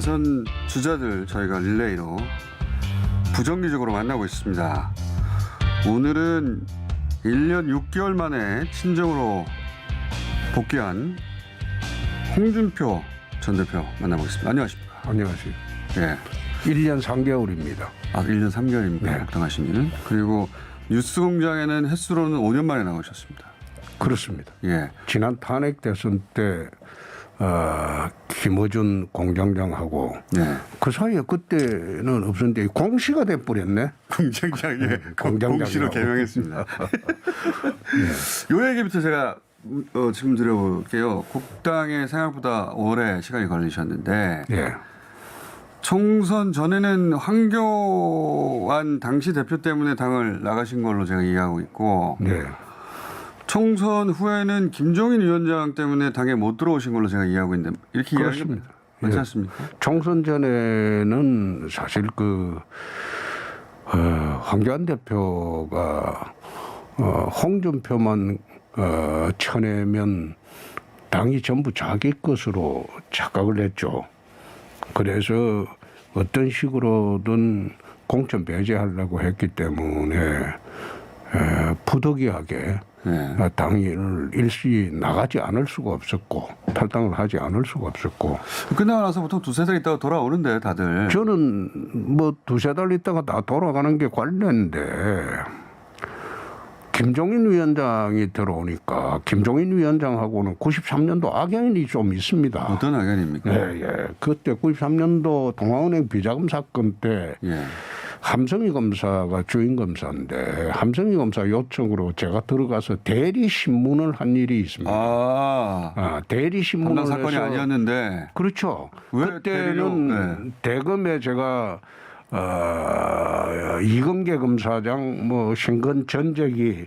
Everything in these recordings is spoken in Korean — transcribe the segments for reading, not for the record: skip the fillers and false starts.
대선 주자들 저희가 릴레이로 부정기적으로 만나고 있습니다. 오늘은 1년 6개월 만에 친정으로 복귀한 홍준표 전 대표 만나보겠습니다. 안녕하십니까? 안녕하세요. 예. 1년 3개월입니다. 아, 1년 3개월입니까? 네. 복당하신 지는. 그리고 뉴스공장에는 횟수로는 5년 만에 나오셨습니다. 그렇습니다. 예. 지난 탄핵 대선 때 김어준 공장장하고 네. 그 사이에 그때는 없었는데 공시가 돼버렸네. 공장장, 예. 공장장이라고. 공시로 개명했습니다. 네. 요 얘기부터 제가 지금 드려볼게요. 국당에 생각보다 오래 시간이 걸리셨는데 예. 총선 전에는 황교안 당시 대표 때문에 당을 나가신 걸로 제가 이해하고 있고 네. 총선 후에는 김종인 위원장 때문에 당에 못 들어오신 걸로 제가 이해하고 있는데 이렇게 이해하면 그렇습니다. 맞지 예. 않습니까? 총선 전에는 사실 황교안 대표가 홍준표만 쳐내면 당이 전부 자기 것으로 착각을 했죠. 그래서 어떤 식으로든 공천 배제하려고 했기 때문에 부득이하게 네. 당을 일시 나가지 않을 수가 없었고 탈당을 하지 않을 수가 없었고 끝나고 나서 보통 두세 달 있다가 돌아오는데 다들 저는 뭐 두세 달 있다가 다 돌아가는 게 관례인데 김종인 위원장이 들어오니까 김종인 위원장하고는 93년도 악연이 좀 있습니다. 어떤 악연입니까? 예, 예. 그때 93년도 동아은행 비자금 사건 때 예. 함성희 검사가 주인 검사인데 함성희 검사 요청으로 제가 들어가서 대리 신문을 한 일이 있습니다. 대리 신문을 담당 사건이 해서 아니었는데 그렇죠. 왜 그때는 대리로, 대검에 제가 이금계 검사장, 뭐 신건 전적이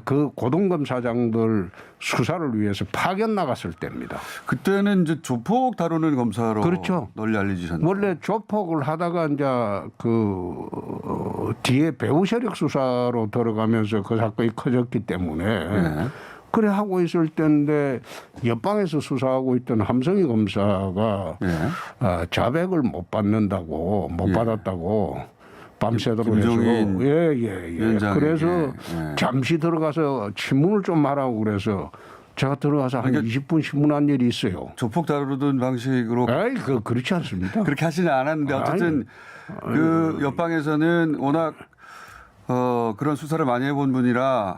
그 고등검사장들 수사를 위해서 파견 나갔을 때입니다. 그때는 이제 조폭 다루는 검사로 그렇죠. 널리 알려지셨는데 원래 조폭을 하다가 이제 뒤에 배후 세력 수사로 들어가면서 그 사건이 커졌기 때문에 네. 그래 하고 있을 때인데 옆방에서 수사하고 있던 함성희 검사가 자백을 못 받는다고 못 받았다고 밤새도록 해서 위원장에게. 그래서 잠시 들어가서 신문을 좀 하라고 그래서 제가 들어가서 한 20분 신문한 일이 있어요. 조폭 다루던 방식으로 아이 그렇지 않습니다. 그렇게 하지는 않았는데 어쨌든 그 옆방에서는 워낙 그런 수사를 많이 해본 분이라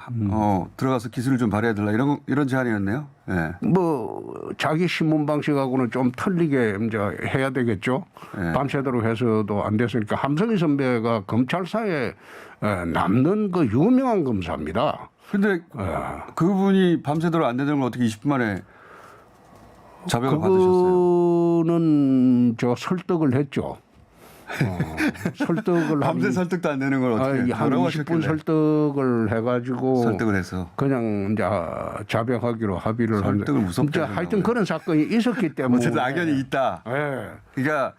들어가서 기술을 좀 발휘해달라 이런 제안이었네요. 네. 뭐 자기 신문 방식하고는 좀 틀리게 이제 해야 되겠죠. 밤새도록 해서도 안 됐으니까 함성희 선배가 검찰사에 남는 그 유명한 검사입니다. 근데 그분이 밤새도록 안 되는 걸 어떻게 20분 만에 자백을 받으셨어요? 그분은 저 설득을 했죠. 설득을 밤새 설득도 안 되는 걸 어떻게 한 20분 설득을 해가지고 설득을 해서 그냥 이제 자백하기로 합의를 설득을 무섭게 하여튼 그런 사건이 있었기 때문에 어쨌든 악연이 있다. 그러니까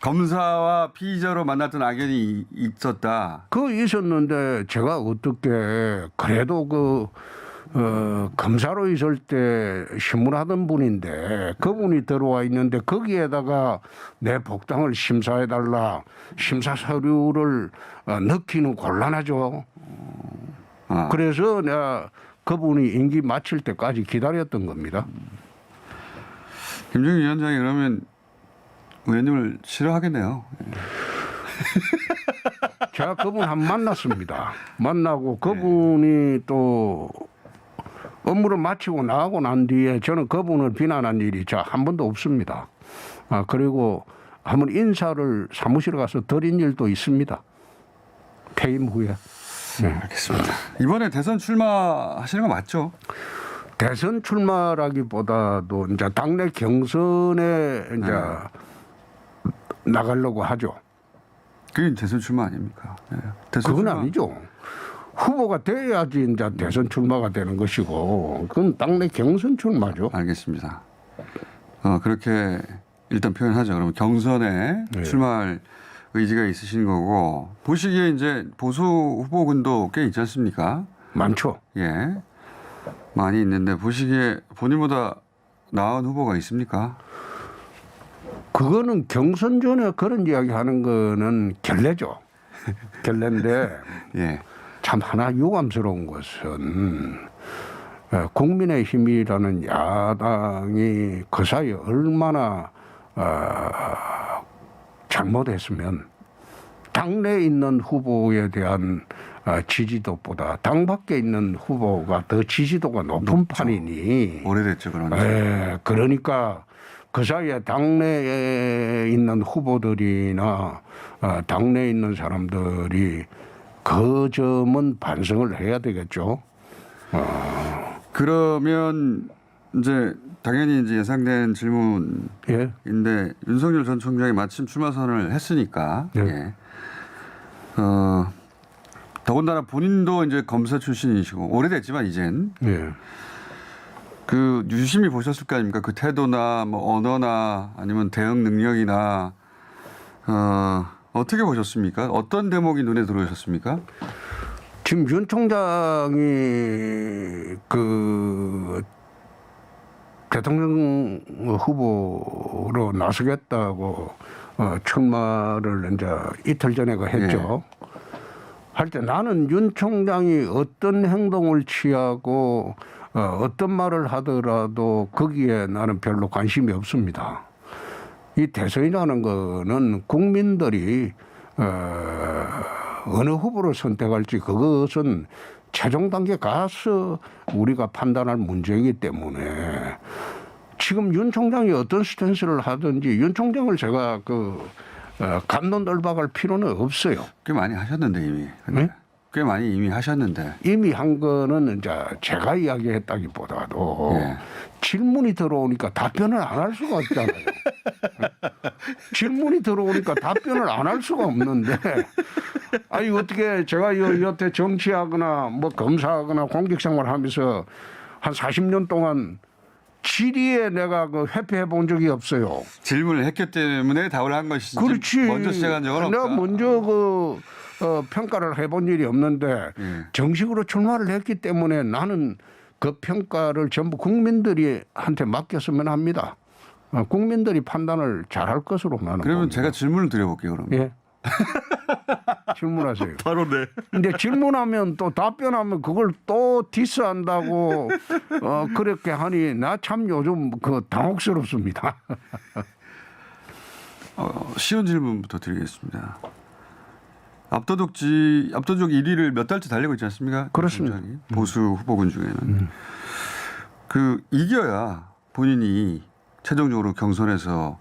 검사와 피의자로 만났던 악연이 있었다. 있었는데 제가 어떻게 그래도 검사로 있을 때 신문하던 분인데 그분이 들어와 있는데 거기에다가 내 복당을 심사해달라 심사 서류를 넣기는 곤란하죠. 그래서 내가 그분이 임기 마칠 때까지 기다렸던 겁니다. 김종인 위원장이 그러면 의원님을 싫어하겠네요. 제가 그분 한 번 만났습니다. 만나고 그분이 또 업무를 마치고 나가고 난 뒤에 저는 그분을 비난한 일이 한 번도 없습니다. 그리고 한번 인사를 사무실에 가서 드린 일도 있습니다. 퇴임 후에. 알겠습니다. 이번에 대선 출마하시는 거 맞죠? 대선 출마라기보다도 이제 당내 경선에 이제 나가려고 하죠. 그게 대선 출마 아닙니까? 대선 그건 출마. 아니죠. 후보가 돼야지 이제 대선 출마가 되는 것이고 그건 당내 경선 출마죠. 알겠습니다. 그렇게 일단 표현하죠. 그러면 경선에 출마할 의지가 있으신 거고 보시기에 이제 보수 후보군도 꽤 있지 않습니까? 많죠. 예, 많이 있는데 보시기에 본인보다 나은 후보가 있습니까? 그거는 경선 전에 그런 이야기 하는 거는 결례죠. 결례인데 예. 참 하나 유감스러운 것은 국민의힘이라는 야당이 그 사이에 얼마나 잘못했으면 당내에 있는 후보에 대한 지지도보다 당 밖에 있는 후보가 더 지지도가 높은 판이니 오래됐죠, 그런. 그러니까 그 사이에 당내에 있는 후보들이나 당내에 있는 사람들이 그 점은 반성을 해야 되겠죠. 그러면 이제 당연히 이제 예상된 질문인데 예. 윤석열 전 총장이 마침 출마 선언을 했으니까 예. 예. 더군다나 본인도 이제 검사 출신이시고 오래됐지만 이젠 예. 그 유심히 보셨을 거 아닙니까? 그 태도나 뭐 언어나 아니면 대응 능력이나 어떻게 보셨습니까? 어떤 대목이 눈에 들어오셨습니까? 지금 윤 총장이 그 대통령 후보로 나서겠다고 출마를 이제 이틀 전에 했죠. 할 때 나는 윤 총장이 어떤 행동을 취하고 어떤 말을 하더라도 거기에 나는 별로 관심이 없습니다. 이 대선이라는 거는 국민들이 어느 후보를 선택할지 그것은 최종 단계 가서 우리가 판단할 문제이기 때문에 지금 윤 총장이 어떤 스탠스를 하든지 윤 총장을 제가 감론을박할 필요는 없어요. 꽤 많이 하셨는데 이미. 네? 꽤 많이 이미 하셨는데. 이미 한 거는 이제 제가 이야기했다기보다도 예. 질문이 들어오니까 답변을 안 할 수가 없잖아요. 질문이 들어오니까 답변을 안 할 수가 없는데 아니 어떻게 제가 여태 정치하거나 뭐 검사하거나 공직생활 하면서 한 40년 동안 질의에 내가 회피해 본 적이 없어요. 질문을 했기 때문에 답을 한 것이지. 그렇지. 먼저 시작한 적은 없다. 내가 먼저 평가를 해본 일이 없는데 정식으로 출마를 했기 때문에 나는 그 평가를 전부 국민들이 한테 맡겼으면 합니다. 국민들이 판단을 잘할 것으로 나는 그러면 봅니다. 제가 질문을 드려볼게요. 그러면. 예. 질문하세요. 바로 네. 근데 질문하면 또 답변하면 그걸 또 디스한다고 그렇게 하니 나 참 요즘 당혹스럽습니다. 쉬운 질문부터 드리겠습니다. 압도적 1위를 몇 달째 달리고 있지 않습니까? 그렇습니다. 보수 후보군 중에는. 그 이겨야 본인이 최종적으로 경선에서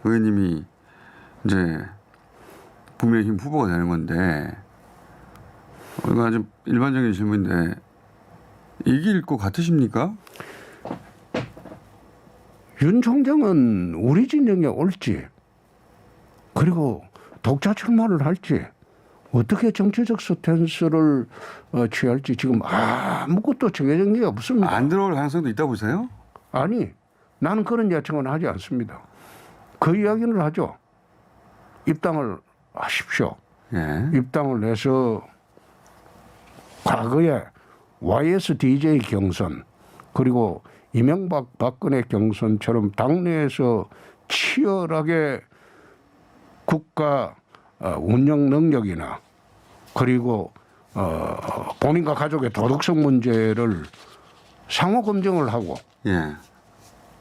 의원님이 이제 국민의힘 후보가 되는 건데 이거 아주 일반적인 질문인데 이길 것 같으십니까? 윤 총장은 우리 진영에 올지 그리고 독자 출마를 할지 어떻게 정치적 스탠스를 취할지 지금 아무것도 정해진 게 없습니다. 안 들어올 가능성도 있다고 보세요? 아니 나는 그런 예측은 하지 않습니다. 그 이야기를 하죠. 입당을 하십시오. 예. 입당을 해서 과거에 YSDJ 경선 그리고 이명박 박근혜 경선처럼 당내에서 치열하게 국가 운영 능력이나 그리고 본인과 가족의 도덕성 문제를 상호 검증을 하고 예.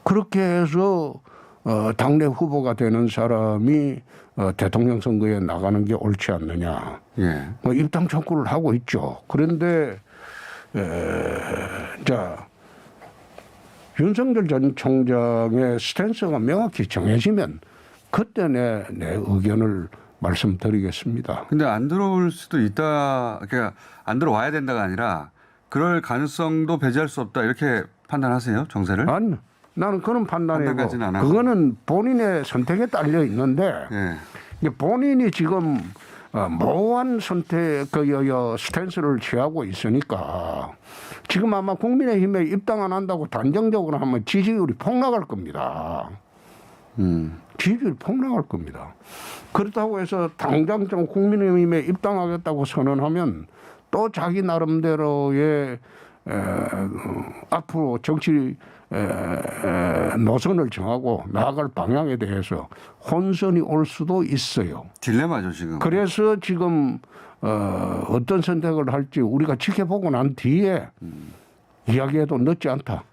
그렇게 해서 당내 후보가 되는 사람이 대통령 선거에 나가는 게 옳지 않느냐. 예. 입당 촉구를 하고 있죠. 그런데 자 윤석열 전 총장의 스탠스가 명확히 정해지면 그때 내 의견을 말씀드리겠습니다. 근데 안 들어올 수도 있다. 그러니까 안 들어와야 된다가 아니라 그럴 가능성도 배제할 수 없다. 이렇게 판단하세요, 정세를? 아니, 나는 그런 판단이고 판단까지는 안 하고. 그거는 본인의 선택에 딸려 있는데 예. 본인이 지금 모호한 선택 스탠스를 취하고 있으니까 지금 아마 국민의힘에 입당 안 한다고 단정적으로 하면 지지율이 폭락할 겁니다. 지지율이 폭락할 겁니다. 그렇다고 해서 당장 좀 국민의힘에 입당하겠다고 선언하면 또 자기 나름대로의 앞으로 정치 노선을 정하고 나아갈 방향에 대해서 혼선이 올 수도 있어요. 딜레마죠 지금. 그래서 지금 어떤 선택을 할지 우리가 지켜보고 난 뒤에 이야기해도 늦지 않다.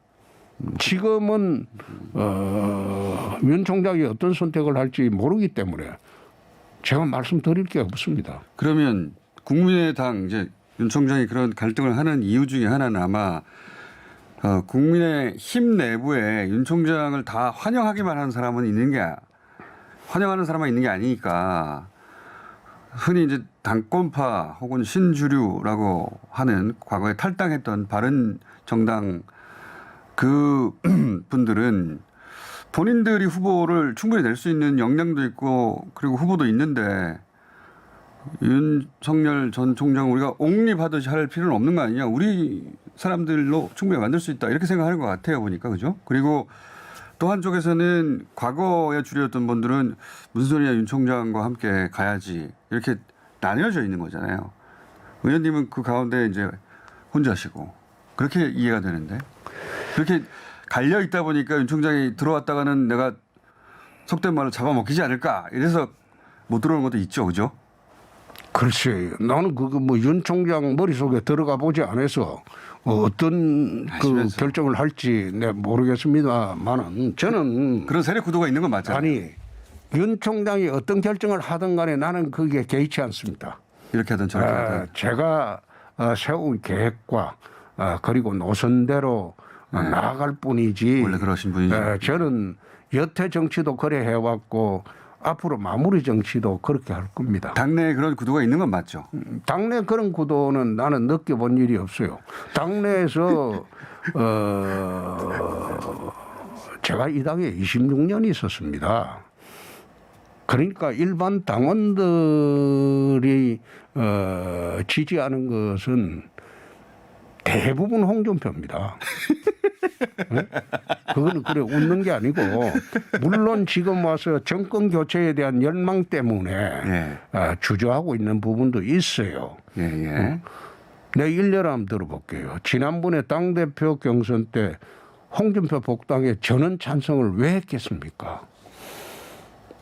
지금은 윤 총장이 어떤 선택을 할지 모르기 때문에 제가 말씀드릴 게 없습니다. 그러면 국민의당 이제 윤 총장이 그런 갈등을 하는 이유 중에 하나는 아마 국민의힘 내부에 윤 총장을 다 환영하기만 하는 사람은 있는 게 환영하는 사람만 있는 게 아니니까 흔히 이제 당권파 혹은 신주류라고 하는 과거에 탈당했던 바른 정당 그 분들은 본인들이 후보를 충분히 낼 수 있는 역량도 있고 그리고 후보도 있는데 윤석열 전 총장 우리가 옹립하듯이 할 필요는 없는 거 아니냐. 우리 사람들로 충분히 만들 수 있다. 이렇게 생각하는 것 같아요. 보니까. 그죠? 그리고 또 한쪽에서는 과거에 주류였던 분들은 무슨 소리야 윤 총장과 함께 가야지. 이렇게 나뉘어져 있는 거잖아요. 의원님은 그 가운데 이제 혼자시고. 그렇게 이해가 되는데. 그렇게 갈려 있다 보니까 윤 총장이 들어왔다가는 내가 속된 말로 잡아먹히지 않을까. 이래서 못 들어오는 것도 있죠. 그죠? 글쎄, 나는 그거 뭐 윤 총장 머릿속에 들어가 보지 않아서 어떤 그 결정을 할지 내가 모르겠습니다만은 저는 그런 세력 구도가 있는 건 맞잖아요. 아니 윤 총장이 어떤 결정을 하든 간에 나는 그게 개의치 않습니다. 이렇게 하든 저렇게 하든. 제가 세운 계획과 그리고 노선대로 나아갈 뿐이지. 원래 그러신 분이죠. 저는 여태 정치도 그래 해왔고 앞으로 마무리 정치도 그렇게 할 겁니다. 당내에 그런 구도가 있는 건 맞죠. 당내 그런 구도는 나는 느껴본 일이 없어요. 당내에서 제가 이 당에 26년이 있었습니다. 그러니까 일반 당원들이 지지하는 것은 대부분 홍준표입니다. 네? 그거는 그래 웃는 게 아니고 물론 지금 와서 정권 교체에 대한 열망 때문에 주저하고 있는 부분도 있어요. 내 일례를 한번 들어볼게요. 지난번에 당대표 경선 때 홍준표 복당에 저는 찬성을 왜 했겠습니까?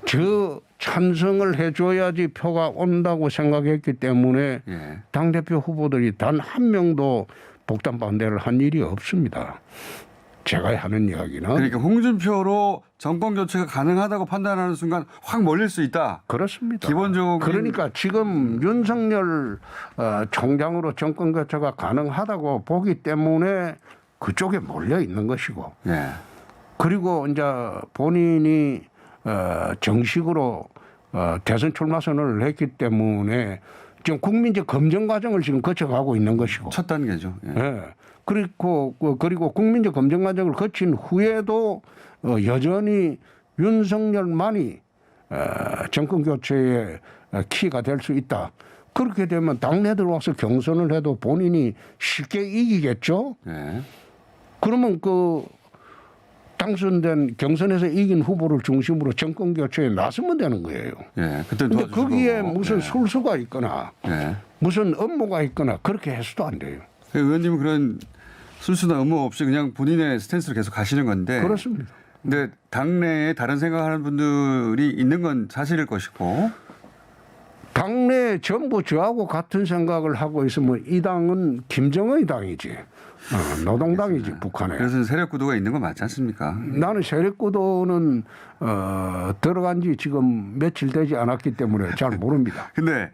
저 찬성을 해줘야지 표가 온다고 생각했기 때문에 당대표 후보들이 단 한 명도 복당 반대를 한 일이 없습니다. 제가 하는 이야기는. 그러니까 홍준표로 정권 교체가 가능하다고 판단하는 순간 확 몰릴 수 있다. 그렇습니다. 기본적인. 그러니까 지금 윤석열 총장으로 정권 교체가 가능하다고 보기 때문에 그쪽에 몰려 있는 것이고. 그리고 이제 본인이 정식으로 대선 출마 선언을 했기 때문에 지금 국민적 검증 과정을 지금 거쳐가고 있는 것이고. 첫 단계죠. 그리고 국민적 검증 과정을 거친 후에도 여전히 윤석열만이 정권 교체의 키가 될 수 있다. 그렇게 되면 당내 들어와서 경선을 해도 본인이 쉽게 이기겠죠. 그러면 그 당선된 경선에서 이긴 후보를 중심으로 정권 교체에 나서면 되는 거예요. 그런데 거기에 무슨 술수가 있거나 무슨 업무가 있거나 그렇게 해서도 안 돼요. 의원님은 그런 술수나 업무 없이 그냥 본인의 스탠스를 계속 가시는 건데. 그렇습니다. 근데 당내에 다른 생각하는 분들이 있는 건 사실일 것이고. 당내 전부 저하고 같은 생각을 하고 있으면 이 당은 김정은의 당이지. 노동당이지 북한에. 그래서 세력 구도가 있는 건 맞지 않습니까? 나는 세력 구도는 들어간 지 지금 며칠 되지 않았기 때문에 잘 모릅니다. 근데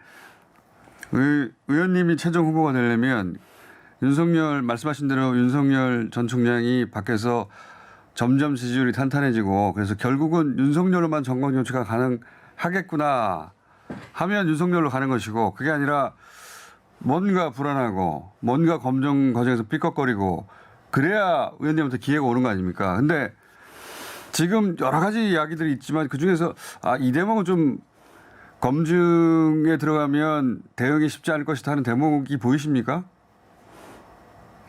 의원님이 최종 후보가 되려면 윤석열 말씀하신 대로 윤석열 전 총장이 밖에서 점점 지지율이 탄탄해지고 그래서 결국은 윤석열로만 정권 교체가 가능하겠구나 하면 윤석열로 가는 것이고 그게 아니라 뭔가 불안하고 뭔가 검증 과정에서 삐걱거리고 그래야 의원님한테 기회가 오는 거 아닙니까? 근데 지금 여러 가지 이야기들이 있지만 그중에서 이 대목은 좀 검증에 들어가면 대응이 쉽지 않을 것이다 하는 대목이 보이십니까?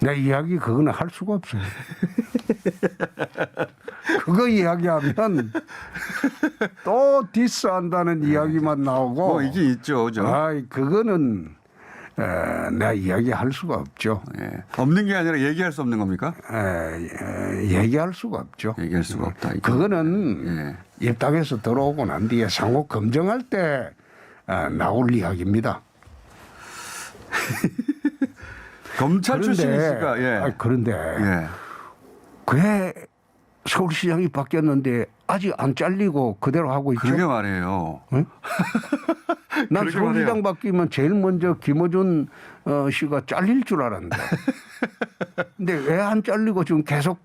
내 이야기 그거는 할 수가 없어요. 그거 이야기하면 또 디스한다는 이야기만 나오고. 이게 있죠, 그죠? 그거는 내가 이야기할 수가 없죠. 예. 없는 게 아니라 얘기할 수 없는 겁니까? 얘기할 수가 없죠. 얘기할 수가 없다. 이거. 그거는 입당에서 들어오고 난 뒤에 상호 검증할 때 나올 이야기입니다. 검찰 출신이시니까. 예. 그런데 예. 왜 서울시장이 바뀌었는데 아직 안 잘리고 그대로 하고 있죠? 그러게 말이에요. 응? 난 그러게 서울시장 말이에요. 바뀌면 제일 먼저 김어준 씨가 잘릴 줄 알았는데. 근데 왜 안 잘리고 지금 계속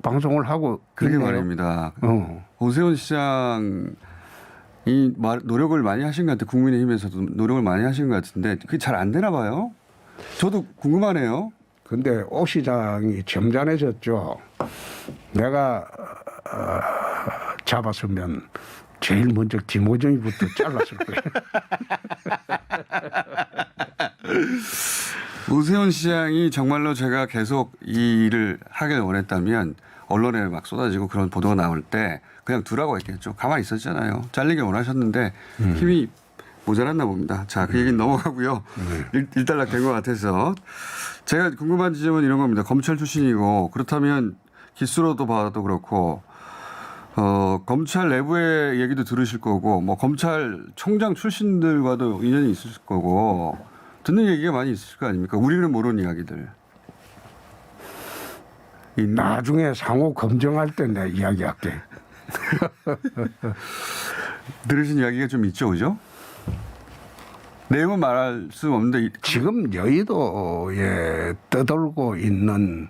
방송을 하고 그러게 있네요. 말입니다. 어. 오세훈 시장이 노력을 많이 하신 것 같아요. 국민의힘에서도 노력을 많이 하신 것 같은데 그게 잘 안 되나 봐요. 저도 궁금하네요. 근데 오 시장이 점잖해졌죠. 내가 잡았으면 제일 먼저 김호정이부터 잘랐을 거예요. 오세훈 시장이 정말로 제가 계속 이 일을 하길 원했다면 언론에 막 쏟아지고 그런 보도가 나올 때 그냥 두라고 했겠죠. 가만히 있었잖아요. 잘리길 원하셨는데 힘이 모자랐나 봅니다. 자, 그 얘기는 넘어가고요. 일단락 된 것 같아서. 제가 궁금한 지점은 이런 겁니다. 검찰 출신이고 그렇다면 기수로도 봐도 그렇고 검찰 내부의 얘기도 들으실 거고 뭐 검찰총장 출신들과도 인연이 있을 거고 듣는 얘기가 많이 있을 거 아닙니까? 우리는 모르는 이야기들. 나중에 상호 검증할 때 내가 이야기할게. 들으신 이야기가 좀 있죠, 그죠? 내용은 말할 수 없는데 지금 여의도에 떠돌고 있는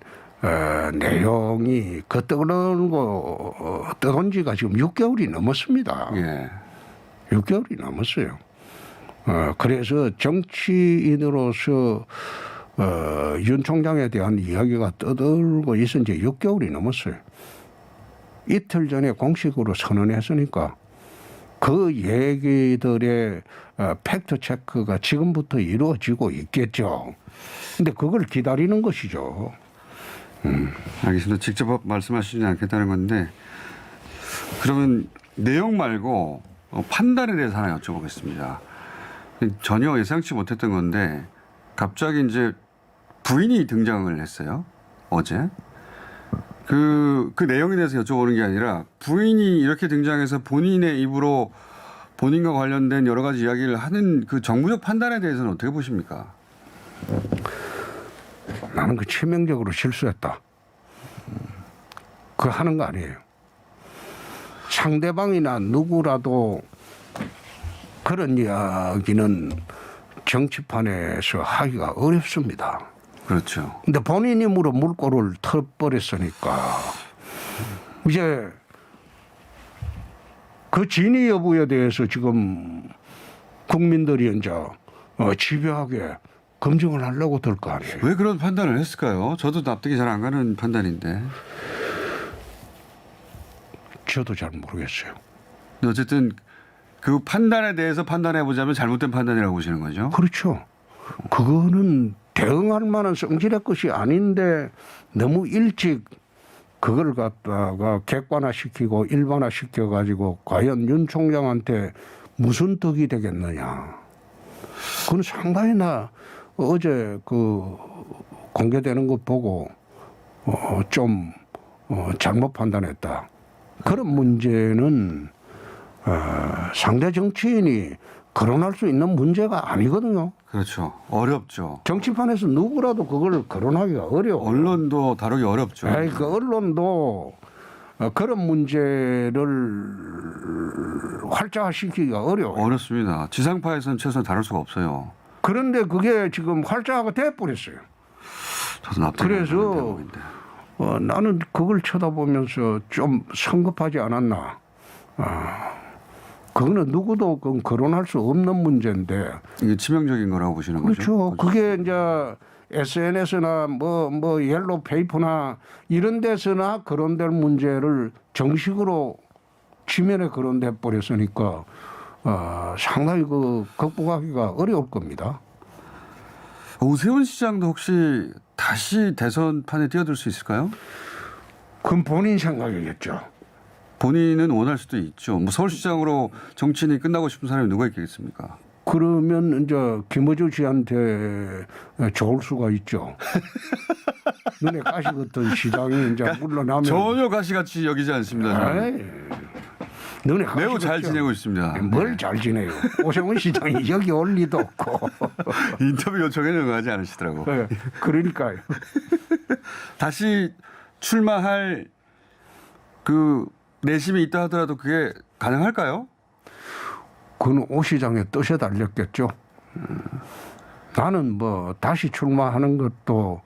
내용이 그 떠돈 지가 지금 6개월이 넘었습니다. 예. 6개월이 넘었어요. 그래서 정치인으로서 윤 총장에 대한 이야기가 떠들고 있은 지 6개월이 넘었어요. 이틀 전에 공식으로 선언했으니까 그 얘기들의 팩트 체크가 지금부터 이루어지고 있겠죠. 근데 그걸 기다리는 것이죠. 알겠습니다. 직접 말씀하시지 않겠다는 건데 그러면 내용 말고 판단에 대해서 하나 여쭤보겠습니다. 전혀 예상치 못했던 건데 갑자기 이제 부인이 등장을 했어요. 어제. 그 내용에 대해서 여쭤보는 게 아니라 부인이 이렇게 등장해서 본인의 입으로 본인과 관련된 여러 가지 이야기를 하는 그 정부적 판단에 대해서는 어떻게 보십니까? 나는 그 치명적으로 실수했다. 그거 하는 거 아니에요. 상대방이나 누구라도 그런 이야기는 정치판에서 하기가 어렵습니다. 그렇죠. 근데 본인 힘으로 물꼬를 터버렸으니까 이제 그 진위 여부에 대해서 지금 국민들이 이제 집요하게 검증을 하려고 들 거 아니에요. 왜 그런 판단을 했을까요? 저도 납득이 잘 안 가는 판단인데. 저도 잘 모르겠어요. 어쨌든 그 판단에 대해서 판단해 보자면 잘못된 판단이라고 보시는 거죠? 그렇죠. 그거는 대응할 만한 성질의 것이 아닌데 너무 일찍 그걸 갖다가 객관화시키고 일반화시켜가지고 과연 윤 총장한테 무슨 덕이 되겠느냐. 그건 상당히 나 어제 그 공개되는 거 보고 좀 잘못 판단했다. 그런 문제는 상대 정치인이 거론할 수 있는 문제가 아니거든요. 그렇죠. 어렵죠. 정치판에서 누구라도 그걸 거론하기가 어려워. 언론도 다루기 어렵죠. 그 언론도 그런 문제를 활자화시키기가 어려워요. 어렵습니다. 지상파에서는 최소한 다룰 수가 없어요. 그런데 그게 지금 활자화가 돼버렸어요. 저도 납득이 안 가는 그래서 대목인데. 나는 그걸 쳐다보면서 좀 성급하지 않았나. 그거는 누구도 거론할 수 없는 문제인데. 이게 치명적인 거라고 보시는 그렇죠. 거죠? 그게 이제 SNS나 뭐 옐로우 페이퍼나 이런 데서나 거론될 문제를 정식으로 지면에 거론돼 버렸으니까 상당히 그 극복하기가 어려울 겁니다. 오세훈 시장도 혹시 다시 대선판에 뛰어들 수 있을까요? 그건 본인 생각이겠죠. 본인은 원할 수도 있죠. 뭐 서울시장으로 정치인이 끝나고 싶은 사람이 누가 있겠습니까? 그러면 이제 김어준 씨한테 좋을 수가 있죠. 눈에 가시 같은 시장이 이제 물러나면 전혀 가시같이 여기지 않습니다. 저는. 에이, 눈에 가시 매우 잘 같죠. 지내고 있습니다. 뭘 잘 지내요? 오세훈 시장이 여기 올 리도 없고. 인터뷰 요청에는 응하지 않으시더라고. 네, 그러니까요. 다시 출마할 그 내심이 있다 하더라도 그게 가능할까요? 그건 오 시장의 뜻에 달렸겠죠. 나는 뭐 다시 출마하는 것도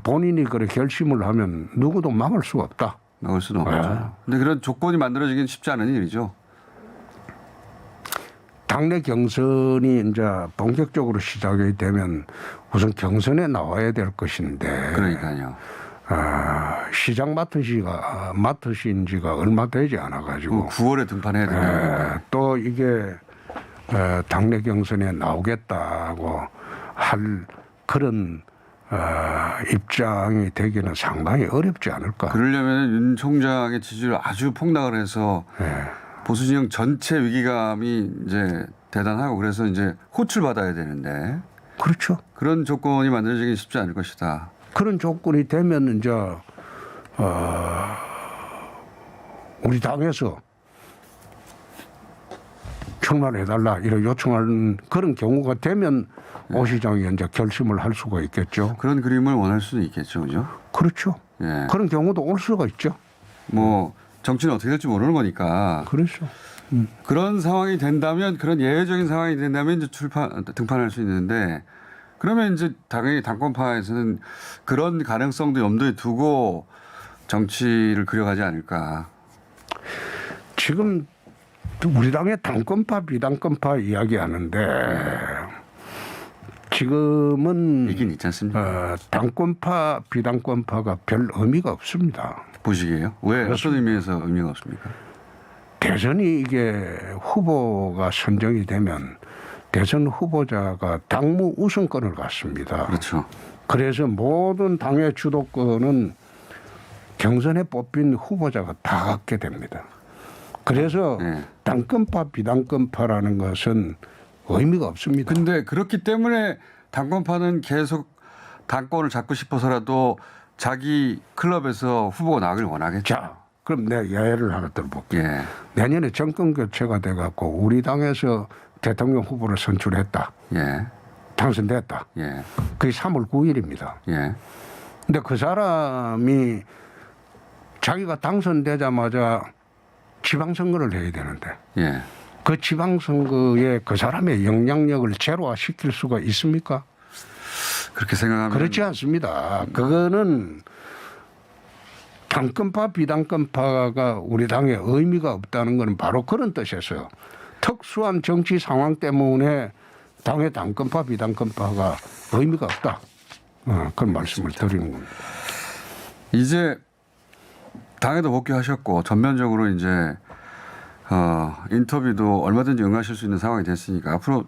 본인이 그래 결심을 하면 누구도 막을 수가 없다. 나올 수는 없죠. 네. 근데 그런 조건이 만들어지긴 쉽지 않은 일이죠. 당내 경선이 이제 본격적으로 시작이 되면 우선 경선에 나와야 될 것인데 그러니까요. 시장 맡으신 지가 얼마 되지 않아 가지고 9월에 등판해야 되는 또 이게 당내 경선에 나오겠다고 할 그런 입장이 되기는 상당히 어렵지 않을까. 그러려면 윤 총장의 지지율 아주 폭락을 해서 보수 진영 전체 위기감이 이제 대단하고 그래서 이제 호출 받아야 되는데 그렇죠. 그런 조건이 만들어지기 쉽지 않을 것이다. 그런 조건이 되면 이제 우리 당에서 출마를 해달라 이런 요청하는 그런 경우가 되면 오 시장이 이제 결심을 할 수가 있겠죠. 그런 그림을 원할 수는 있겠죠, 그죠? 그렇죠. 예. 그런 경우도 올 수가 있죠. 뭐 정치는 어떻게 될지 모르는 거니까 그렇죠. 그런 상황이 된다면 그런 예외적인 상황이 된다면 이제 등판할 수 있는데 그러면 이제 당연히 당권파에서는 그런 가능성도 염두에 두고 정치를 그려가지 않을까. 지금 우리 당의 당권파 비당권파 이야기하는데 지금은 있긴 있지 않습니까? 당권파 비당권파가 별 의미가 없습니다. 보시기에요? 왜 어떤 의미에서 의미가 없습니까? 대선이 이게 후보가 선정이 되면 대선 후보자가 당무 우선권을 갖습니다. 그렇죠. 그래서 모든 당의 주도권은 경선에 뽑힌 후보자가 다 갖게 됩니다. 그래서 네. 당권파 비당권파라는 것은 의미가 없습니다. 근데 그렇기 때문에 당권파는 계속 당권을 잡고 싶어서라도 자기 클럽에서 후보가 나가길 원하겠죠. 자, 그럼 내가 예를 하나 들어볼게요. 예. 내년에 정권 교체가 돼갖고 우리 당에서 대통령 후보를 선출했다. 예. 당선됐다. 예. 그게 3월 9일입니다. 예. 근데 그 사람이 자기가 당선되자마자 지방선거를 해야 되는데 예. 그 지방선거에 그 사람의 영향력을 제로화시킬 수가 있습니까? 그렇게 생각하면 그렇지 않습니다. 그거는 당권파 비당권파가 우리 당에 의미가 없다는 것은 바로 그런 뜻에서 특수한 정치 상황 때문에 당의 당권파 비당권파가 의미가 없다. 그런 말씀을 드리는 겁니다. 이제 당에도 복귀하셨고 전면적으로 이제 인터뷰도 얼마든지 응하실 수 있는 상황이 됐으니까 앞으로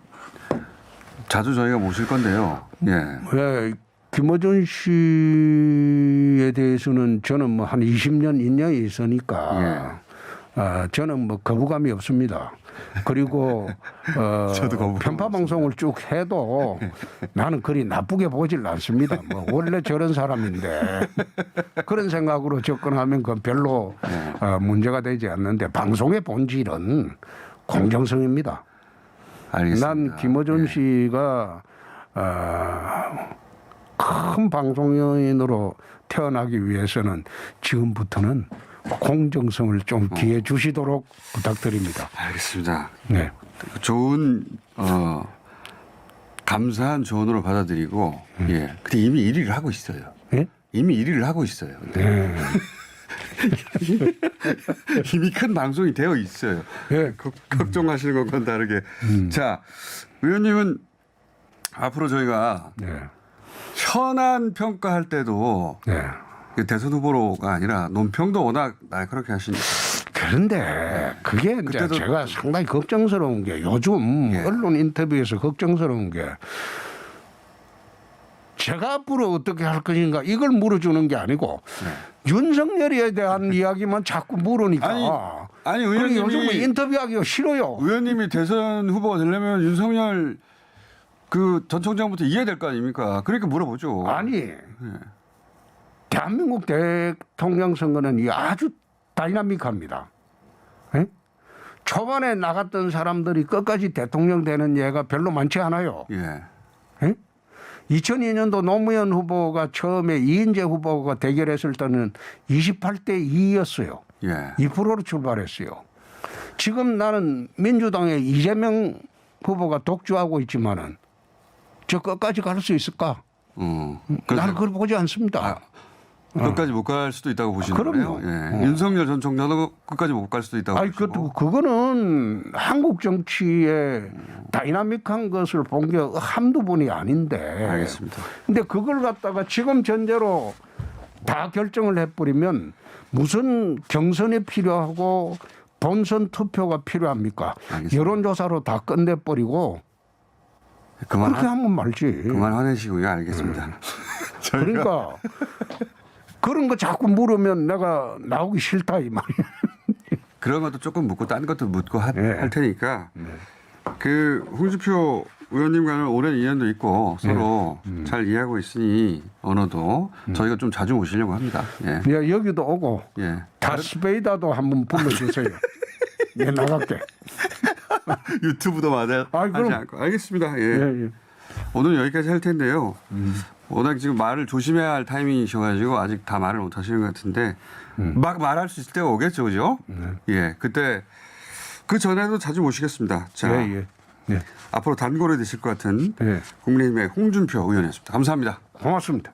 자주 저희가 모실 건데요. 예. 네, 김어준 씨에 대해서는 저는 뭐 한 20년 인연이 있으니까 저는 뭐 거부감이 없습니다. 그리고 저도 거부감 편파 방송을 쭉 해도 나는 그리 나쁘게 보질 않습니다. 뭐 원래 저런 사람인데 그런 생각으로 접근하면 그건 별로 문제가 되지 않는데 방송의 본질은 공정성입니다. 알겠습니다. 난 김어준 씨가 큰 방송인으로 태어나기 위해서는 지금부터는 공정성을 좀 기해 주시도록 부탁드립니다. 알겠습니다. 네. 좋은 감사한 조언으로 받아들이고 예. 근데 이미 1위를 하고 있어요. 네? 이미 1위를 하고 있어요. 근데. 이미 큰 방송이 되어 있어요. 네. 걱정하시는 것과는 다르게. 자, 의원님은 앞으로 저희가 네. 현안 평가할 때도 네. 대선 후보로가 아니라 논평도 워낙 날카롭게 하시니까. 그런데 그게 이제 그때도 제가 상당히 걱정스러운 게 요즘 언론 인터뷰에서 걱정스러운 게 제가 앞으로 어떻게 할 것인가 이걸 물어주는 게 아니고 윤석열에 대한 이야기만 자꾸 물으니까 아니, 아니 그리고 요즘 의원님이 인터뷰하기가 싫어요. 의원님이 대선 후보가 되려면 윤석열 그 전 총장부터 이해야 될 거 아닙니까? 그러니까 물어보죠. 아니 대한민국 대통령 선거는 이 아주 다이나믹합니다. 예? 초반에 나갔던 사람들이 끝까지 대통령 되는 예가 별로 많지 않아요. 예. 예? 2002년도 노무현 후보가 처음에 이인재 후보가 대결했을 때는 28대 2였어요. 예. 2%로 출발했어요. 지금 나는 민주당의 이재명 후보가 독주하고 있지만은 저 끝까지 갈 수 있을까? 나는 그걸 보지 않습니다. 끝까지 못 갈 수도 있다고 보시는 그럼요. 거예요. 예. 윤석열 전 총장도 끝까지 못 갈 수도 있다고 아니 보시고. 그거는 한국 정치의 다이나믹한 것을 본 게 한두 번이 아닌데. 알겠습니다. 근데 그걸 갖다가 지금 전제로 다 결정을 해버리면 무슨 경선이 필요하고 본선 투표가 필요합니까? 알겠습니다. 여론조사로 다 끝내버리고 그만 그렇게 하면 말지. 그만 화내시고요. 알겠습니다. 그러니까 그런 거 자꾸 물으면 내가 나오기 싫다 이 말이야. 그런 것도 조금 묻고 딴 것도 묻고 네. 할 테니까 그 홍준표 의원님과는 오랜 인연도 있고 서로 잘 이해하고 있으니 언어도 저희가 좀 자주 모시려고 합니다. 예. 야, 여기도 오고 예. 다스베이다도 한번 불러주세요. 예, 나갈게. 유튜브도 맞아 아이, 그럼. 하지 않고 알겠습니다. 예. 예, 예. 오늘 여기까지 할 텐데요. 워낙 지금 말을 조심해야 할 타이밍이셔가지고 아직 다 말을 못 하시는 것 같은데 막 말할 수 있을 때가 오겠죠, 그죠? 예, 그때 그 전에도 자주 모시겠습니다. 자, 예, 예. 예. 앞으로 단골이 되실 것 같은 예. 국민의힘의 홍준표 의원이었습니다. 감사합니다. 고맙습니다.